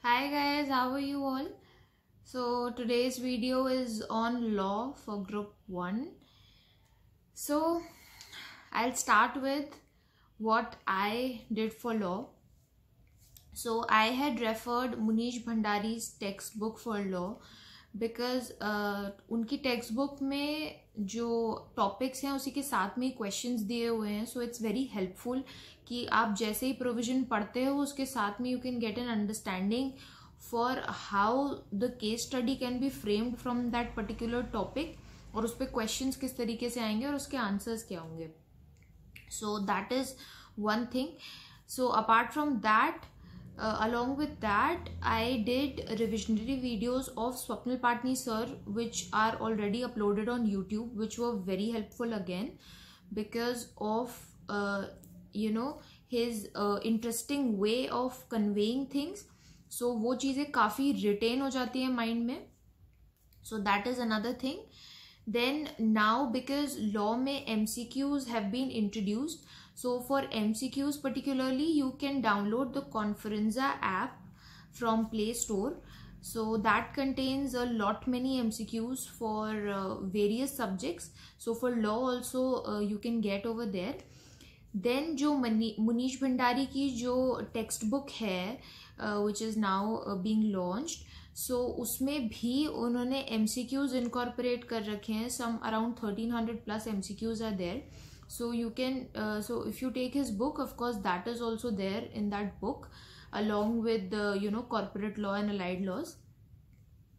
Hi guys, how are you all? So today's video is on law for group 1. So I'll start with what I did for law. So I had referred Munish Bhandari's textbook for law because उनकी textbook में जो topics हैं उसी के साथ में questions दिए हुए हैं. So it's very helpful कि आप जैसे ही provision पढ़ते हो उसके साथ में you can get an understanding for how the case study can be framed from that particular topic और उस पर questions किस तरीके से आएंगे और उसके answers क्या होंगे. So that is one thing. So apart from that, along with that, I did revisionary videos of Swapnil Patni sir, which are already uploaded on YouTube, which were very helpful again because of his interesting way of conveying things. So वो चीज़ें काफ़ी retain हो जाती है mind में. So that is another thing. Then now because law में MCQs have been introduced, so for MCQs particularly you can download the Conferenza app from Play Store. So that contains a lot many MCQs for various subjects. So for law also you can get over there. Then जो Munish Bhandari की जो textbook है which is now being launched, so उसमें भी उन्होंने MCQs incorporate कर रखे हैं. Some around 1300 plus MCQs are there. So you can so if you take his book, of course that is also there in that book along with the corporate law and allied laws.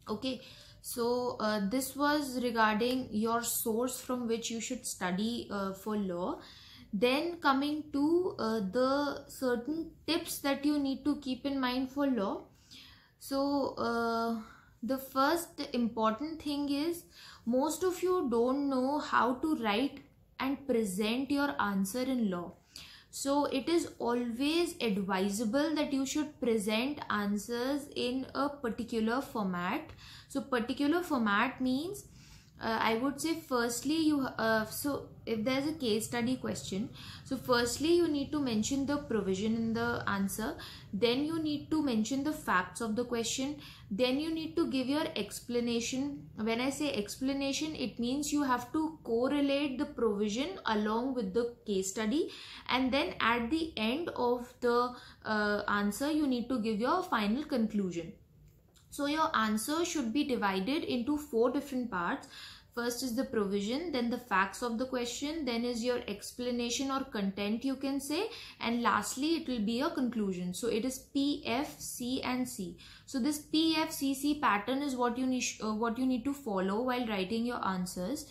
Okay, so this was regarding your source from which you should study for law. Then coming to the certain tips that you need to keep in mind for law. So the first important thing is most of you don't know how to write and present your answer in law. So it is always advisable that you should present answers in a particular format. So particular format means I would say firstly you so if there's a case study question, so firstly you need to mention the provision in the answer, then you need to mention the facts of the question, then you need to give your explanation. When I say explanation, it means you have to correlate the provision along with the case study, and then at the end of the answer you need to give your final conclusion. So your answer should be divided into 4 different parts. First is the provision, then the facts of the question, then is your explanation or content you can say, and lastly it will be a conclusion. So it is P, F, C and C. So this P, F, C, C pattern is what you need to follow while writing your answers.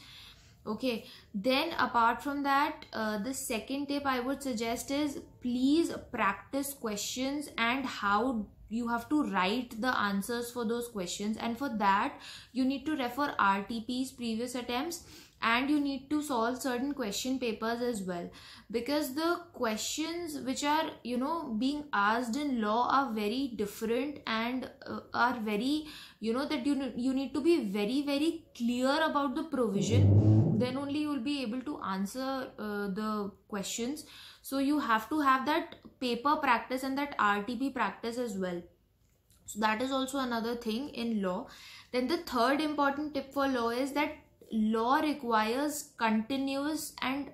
Okay, then apart from that, the second tip I would suggest is please practice questions and how you have to write the answers for those questions, and for that you need to refer RTP's previous attempts and you need to solve certain question papers as well, because the questions which are being asked in law are very different and are very that you need to be very very clear about the provision, then only you will be able to answer the questions. So you have to have that paper practice and that RTP practice as well. So that is also another thing in law. Then the third important tip for law is that law requires continuous and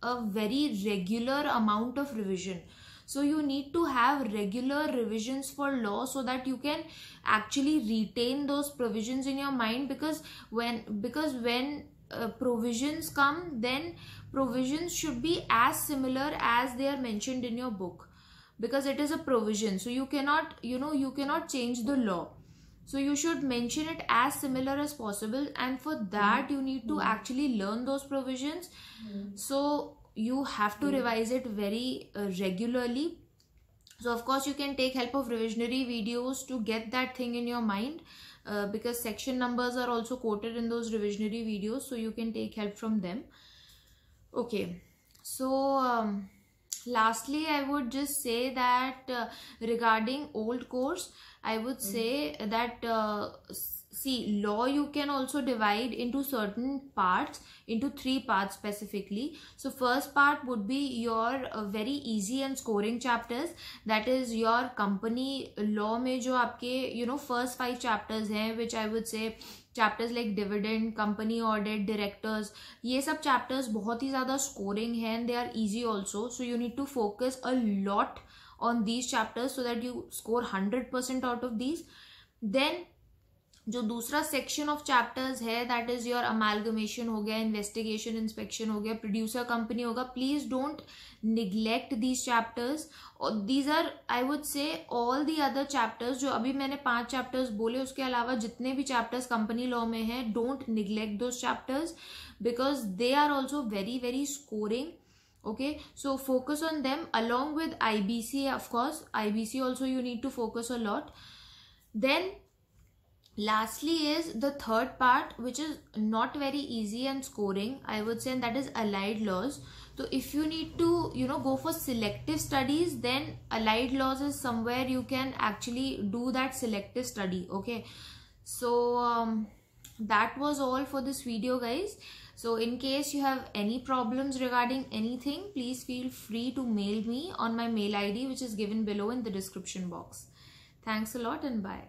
a very regular amount of revision. So you need to have regular revisions for law so that you can actually retain those provisions in your mind, because when provisions come, then provisions should be as similar as they are mentioned in your book, because it is a provision. So you cannot change the law. So you should mention it as similar as possible, and for that you need to actually learn those provisions. So you have to revise it very regularly. So of course you can take help of revisionary videos to get that thing in your mind, because section numbers are also quoted in those revisionary videos, so you can take help from them. Okay, so lastly I would just say that regarding old course, I would say that see, law you can also divide into certain parts, into 3 parts specifically. So first part would be your very easy and scoring chapters, that is your company law में जो आपके first 5 chapters हैं, which I would say chapters like dividend, company audit, directors, ये सब chapters बहुत ही ज़्यादा scoring हैं and they are easy also. So you need to focus a lot on these chapters so that you score 100% out of these. Then जो दूसरा section of chapters है, that is your amalgamation हो गया, investigation inspection हो गया, producer company होगा. Please don't neglect these chapters. और these are I would say all the other chapters, जो अभी मैंने 5 चैप्टर्स बोले, उसके अलावा जितने भी चैप्टर्स कंपनी लॉ में है, don't neglect those chapters because they are also very very scoring. Okay, so focus on them along with IBC. Of course, IBC also you need to focus a lot. Then lastly is the third part, which is not very easy and scoring, I would say, and that is allied laws. So if you need to go for selective studies, then allied laws is somewhere you can actually do that selective study. Okay, so that was all for this video, guys. So in case you have any problems regarding anything, please feel free to mail me on my mail ID, which is given below in the description box. Thanks a lot and bye.